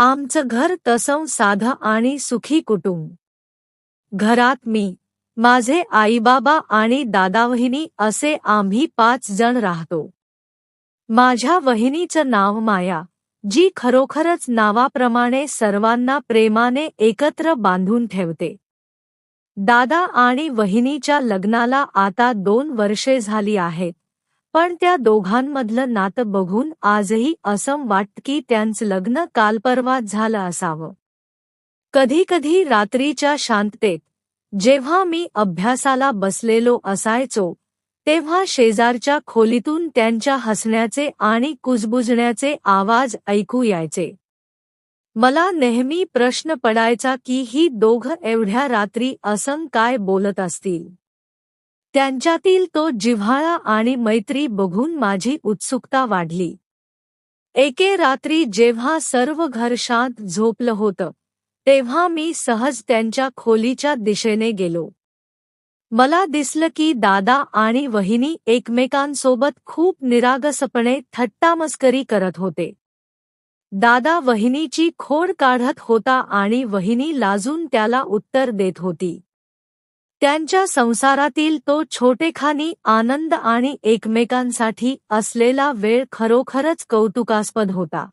आमचं घर तसं साधं आणि सुखी कुटुंब. घरात मी, माझे आईबाबा आणि दादा-वहिनी असे आम्ही 5 जण राहतो. माझ्या वहिनीचं नाव माया, जी खरोखरच नावाप्रमाणे सर्वांना प्रेमाने एकत्र बांधून ठेवते. दादा आणि वहिनीच्या लग्नाला आता 2 वर्षे झाली आहेत, पण त्या दोघांमधलं नातं बघून आजही असं वाटतं की त्यांचं लग्न काल परवाच झालं असावं. कधी-कधी रात्रीच्या शांततेत, जेव्हा मी अभ्यासाला बसलेलो असायचो, तेव्हा शेजारच्या खोलीतून त्यांच्या हसण्याचे आणि कुजबुजण्याचे आवाज ऐकू यायचे. मला नेहमी प्रश्न पडायचा की ही दोघं एवढ्या रात्री असं काय बोलत असतील. त्यांच्यातील तो जिव्हाळा आणि मैत्री बघून माझी उत्सुकता वाढली. एके रात्री जेव्हा सर्व घर शांत झोपलं होतं, तेव्हा मी सहज त्यांच्या खोलीच्या दिशेने गेलो. मला दिसलं की दादा आणि वहिनी एकमेकांसोबत खूप निरागसपणे थट्टामस्करी करत होते. दादा वहिनीची खोड काढत होता आणि वहिनी लाजून त्याला उत्तर देत होती. त्यांच्या संसारातील तो छोटेखानी आनंद आणि एकमेकांसाठी असलेला वेळ खरोखरच कौतुकास्पद होता.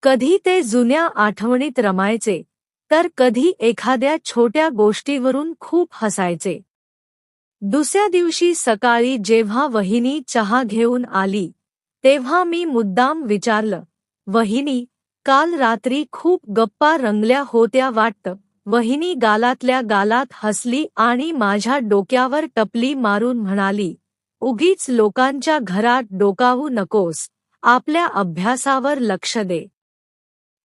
कधी ते जुन्या आठवणीत रमायचे, तर कधी एखाद्या छोट्या गोष्टीवरून खूप हसायचे. दुसऱ्या दिवशी सकाळी जेव्हा वहिनी चहा घेऊन आली, तेव्हा मी मुद्दाम विचारलं, "वहिनी, काल रात्री खूप गप्पा रंगल्या होत्या वाटतं." वहिनी गालातल्या गालात हसली आणि माझ्या डोक्यावर टपली मारून म्हणाली, "उगीच लोकांच्या घरात डोकावू नकोस, आपल्या अभ्यासावर लक्ष दे."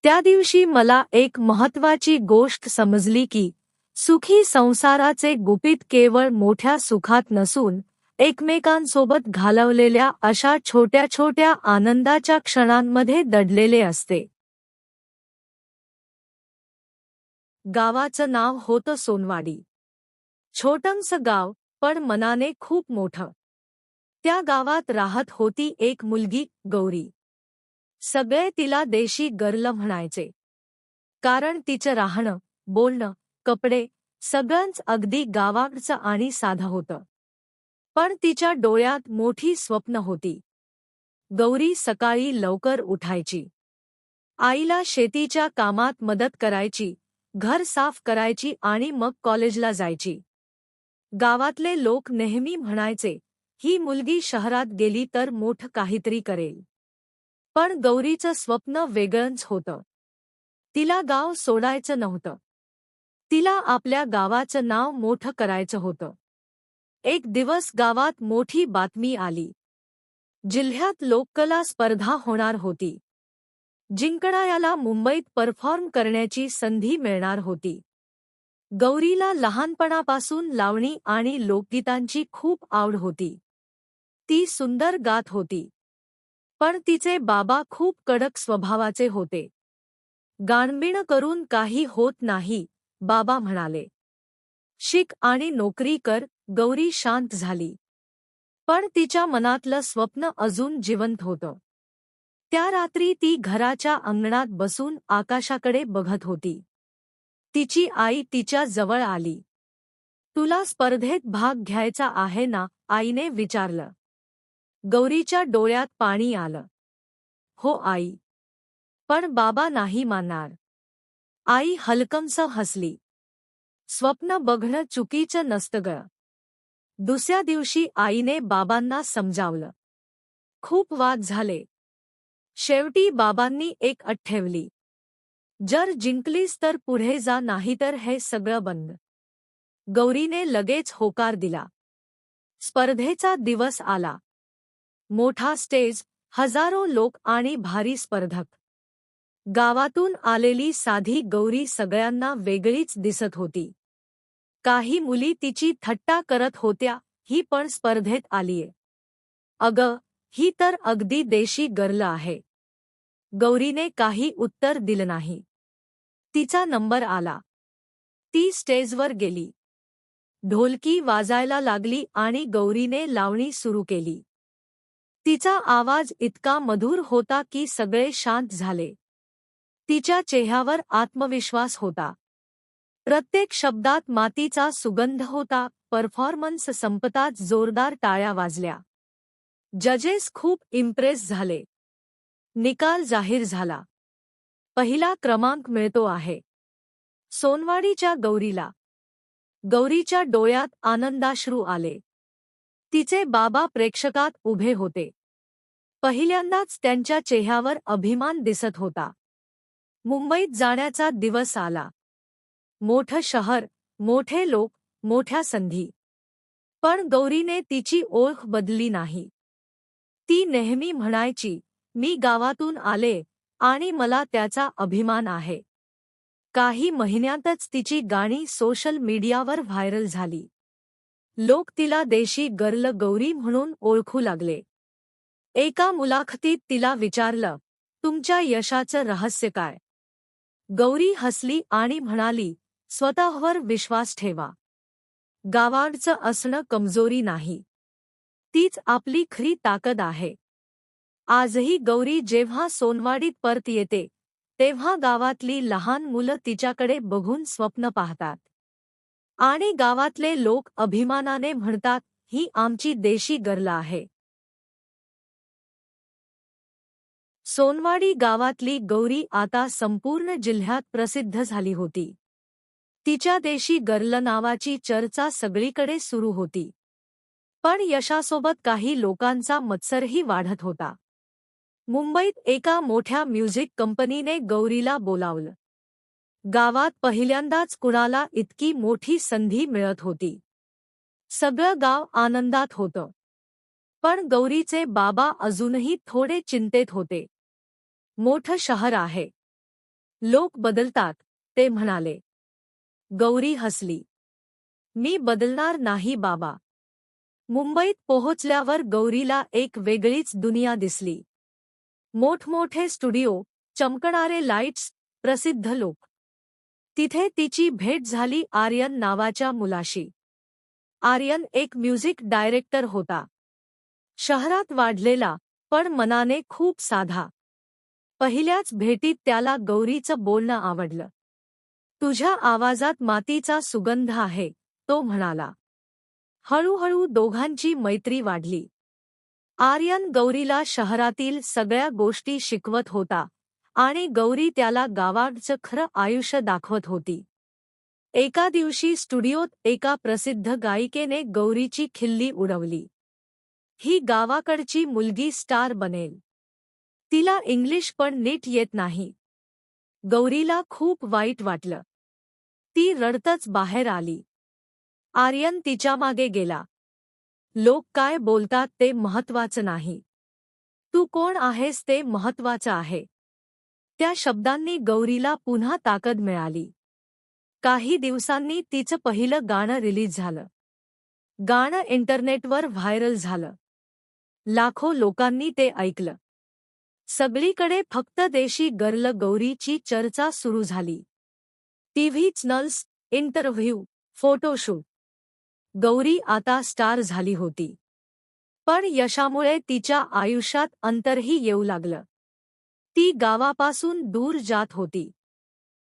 त्या दिवशी मला एक महत्त्वाची गोष्ट समजली की सुखी संसाराचे गुपित केवळ मोठ्या सुखात नसून एकमेकांसोबत घालवलेल्या अशा छोट्या छोट्या आनंदाच्या क्षणांमध्ये दडलेले असते. गावाचं नाव होतं सोनवाडी. छोटंसं गाव, पण मनाने खूप मोठं. त्या गावात राहत होती एक मुलगी, गौरी. सगळे तिला देशी गर्ल म्हणायचे. कारण तिचं राहणं, बोलणं, कपडे सगळंच अगदी गावाकडचं आणि साधं होतं. पण तिच्या डोळ्यात मोठी स्वप्न होती. गौरी सकाळी लवकर उठायची. आईला शेतीच्या कामात मदत करायची, घर साफ करायची आणि मग कॉलेजला जायची. गावातले लोक नेहमी म्हणायचे, ही मुलगी शहरात गेली तर मोठं काहीतरी करेल. पण गौरीचं स्वप्न वेगळंच होतं. तिला गाव सोडायचं नव्हतं. तिला आपल्या गावाचं नाव मोठं करायचं होतं. एक दिवस गावात मोठी बातमी आली. जिल्ह्यात लोककला स्पर्धा होणार होती. जिंकणाऱ्याला मुंबईत परफॉर्म करण्याची संधी मिळणार होती. गौरीला लहानपणापासून लावणी आणि लोकगीतांची खूप आवड होती. ती सुंदर गात होती. पण तिचे बाबा खूप कडक स्वभावाचे होते. गाणबिणं करून काही होत नाही, बाबा म्हणाले. शिक आणि नोकरी कर. गौरी शांत झाली. पण तिच्या मनातलं स्वप्न अजून जिवंत होतं. त्या रात्री ती घराच्या अंगणात बसून आकाशाकडे बघत होती. तिची आई तिच्या जवळ आली. तुला स्पर्धेत भाग घ्यायचा आहे ना? आईने विचारलं. गौरीच्या डोळ्यात पाणी आलं. हो आई. पण बाबा नाही मानणार. आई हलकंसं हसली. स्वप्न बघणं चुकीचं नसतं गं. दुसऱ्या दिवशी आईने बाबांना समजावलं. खूप वाद झाले. शेवटी बाबांनी एक अट ठेवली. जर जिंकलीस तर पुढे जा, नाहीतर हे सगळं बंद. गौरीने लगेच होकार दिला. स्पर्धेचा दिवस आला. मोठा स्टेज, हजारो लोक आणि भारी स्पर्धक. गावातून आलेली साधी गौरी सगळ्यांना वेगळीच दिसत होती. काही मुली तिची थट्टा करत होत्या, ही पण स्पर्धेत आलीये. अगं, ही तर अगदी देशी गर्ल आहे. गौरीने काही उत्तर दिलं नाही. तिचा नंबर आला. ती स्टेजवर गेली. ढोलकी वाजायला लागली आणि गौरीने लावणी सुरू केली. तिचा आवाज इतका मधुर होता की सगळे शांत झाले. तिच्या चेहऱ्यावर आत्मविश्वास होता. प्रत्येक शब्दात मातीचा सुगंध होता. परफॉर्मन्स संपताच जोरदार टाळ्या वाजल्या. जजेस खूप इम्प्रेस झाले. निकाल जाहीर झाला. पहिला क्रमांक मिळतो आहे सोनवाडीच्या गौरीला. गौरीच्या डोळ्यात आनंदाश्रू आले. तिचे बाबा प्रेक्षकात उभे होते. पहिल्यांदाच त्यांच्या चेहऱ्यावर अभिमान दिसत होता. मुंबईत जाण्याचा दिवस आला. मोठं शहर, मोठे लोक, मोठ्या संधी. पण गौरीने तिची ओळख बदलली नाही. ती नेहमी म्हणायची, मी गावातून आले आणि मला त्याचा अभिमान आहे. काही महिन्यातच तिची गाणी सोशल मीडियावर व्हायरल झाली. लोक तिला देशी गर्ल गौरी म्हणून ओळखू लागले. एका मुलाखतीत तिला विचारलं, तुमच्या यशाचं रहस्य काय? गौरी हसली आणि म्हणाली, स्वतःवर विश्वास ठेवा. गावाकडचं असणं कमजोरी नाही. तीच आपली खरी ताकद आहे. आजही गौरी जेव्हा सोनवाडीत परत येते, तेव्हा गावातली लहान मुलं तिच्याकडे बघून स्वप्न पाहतात. आणि गावातले लोक अभिमानाने म्हणतात, ही आमची देशी गर्ल आहे. सोनवाडी गावातली गौरी आता संपूर्ण जिल्ह्यात प्रसिद्ध झाली होती. तिच्या देशी गर्ल नावाची चर्चा सगळीकडे सुरू होती. पण यशासोबत काही लोकांचा मत्सरही वाढत होता. मुंबईत एका मोठ्या म्युझिक कंपनीने गौरीला बोलावलं. गावात पहिल्यांदाच कुणाला इतकी मोठी संधी मिळत होती. सगळं गाव आनंदात होतं. पण गौरीचे बाबा अजूनही थोडे चिंतेत होते. मोठं शहर आहे. लोक बदलतात, ते म्हणाले. गौरी हसली. मी बदलणार नाही बाबा. मुंबईत पोहोचल्यावर गौरीला एक वेगळीच दुनिया दिसली. मोठमोठे स्टुडिओ, चमकणारे लाईट्स, प्रसिद्ध लोक. तिथे तिची भेट झाली आर्यन नावाच्या मुलाशी. आर्यन एक म्युझिक डायरेक्टर होता. शहरात वाढलेला, पण मनाने खूप साधा. पहिल्याच भेटीत त्याला गौरीचं बोलणं आवडलं. तुझ्या आवाजात मातीचा सुगंध आहे, तो म्हणाला. हळूहळू दोघांची मैत्री वाढली. आर्यन गौरीला शहरातील सगळ्या गोष्टी शिकवत होता आणि गौरी त्याला गावाकडचं खरं आयुष्य दाखवत होती. एका दिवशी स्टुडिओत एका प्रसिद्ध गायिकेने गौरीची खिल्ली उडवली. ही गावाकडची मुलगी स्टार बनेल. तिला इंग्लिश पण नीट येत नाही. गौरीला खूप वाईट वाटलं. ती रडतच बाहेर आली. आर्यन तिच्यामागे गेला. लोक काय बोलतात ते महत्त्वाचं नाही. तू कोण आहेस ते महत्त्वाचं आहे. त्या शब्दांनी गौरीला पुन्हा ताकद मिळाली. काही दिवसांनी तिचं पहिलं गाणं रिलीज झालं. गाणं इंटरनेटवर व्हायरल झालं. लाखो लोकांनी ते ऐकलं. सगळीकडे फक्त देशी गर्ल गौरीची चर्चा सुरू झाली. TV channels, interview, photoshoot. Gauri आता स्टार झाली होती. पण यशामुळे तिच्या आयुष्यात अंतरही येऊ लागलं. ती गावापासून दूर जात होती.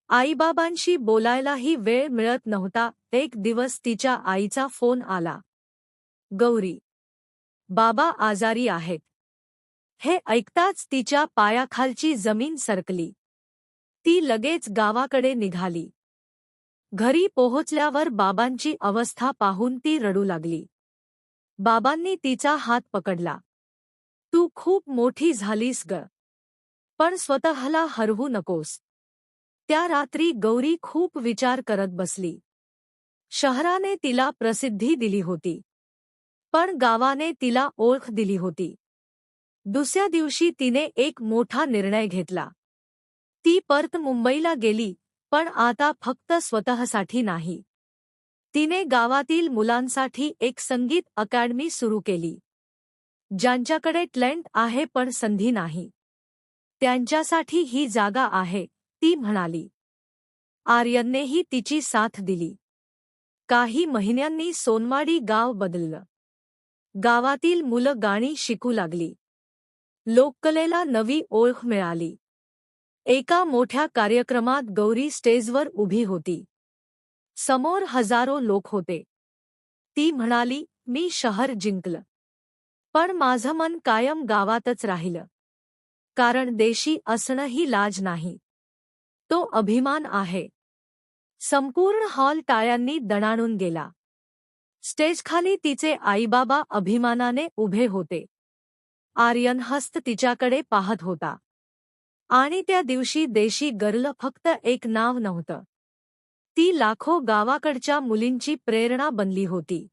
आईबाबांशी बोलायलाही वेळ मिळत नव्हता. एक दिवस तिच्या आईचा फोन आला. गौरी, बाबा आजारी आहेत. हे ऐकताच तिच्या पायाखालची जमीन सरकली. ती लगेच गावाकडे निघाली. घरी पोहोचल्यावर बाबांची अवस्था पाहून ती रडू लागली. बाबांनी तिचा हात पकडला. तू खूप मोठी झालीस ग. पण स्वतःला हरवू नकोस. त्या रात्री गौरी खूप विचार करत बसली. शहराने तिला प्रसिद्धी दिली होती. पण गावाने तिला ओळख दिली होती. दुसऱ्या दिवशी तिने एक मोठा निर्णय घेतला. ती परत मुंबईला गेली, पण आता फक्त स्वतःसाठी नाही. तिने गावातील मुलांसाठी एक संगीत अकादमी सुरू केली. ज्यांच्याकडे टॅलेंट आहे पण संधी नाही, त्यांच्यासाठी ही जागा आहे, ती म्हणाली. आर्यननेही तिची साथ दिली. काही महिन्यांनी सोनवाडी गाव बदललं. गावातील मुलं गाणी शिकू लागली. लोककलेला नवी ओळख मिळाली. एका मोठ्या कार्यक्रमात गौरी स्टेजवर उभी होती. समोर हजारो लोक होते. ती म्हणाली, मी शहर जिंकलं. पण माझं मन कायम गावातच राहिलं. कारण देशी असणं ही लाज नाही. तो अभिमान आहे. संपूर्ण हॉल टाळ्यांनी दणाणून गेला. स्टेजखाली तिचे आईबाबा अभिमानाने उभे होते. आर्यन हस्त तिच्याकडे पाहत होता. आणि त्या दिवशी देशी गर्ल फक्त एक नाव नव्हतं. ती लाखो गावाकडच्या मुलींची प्रेरणा बनली होती.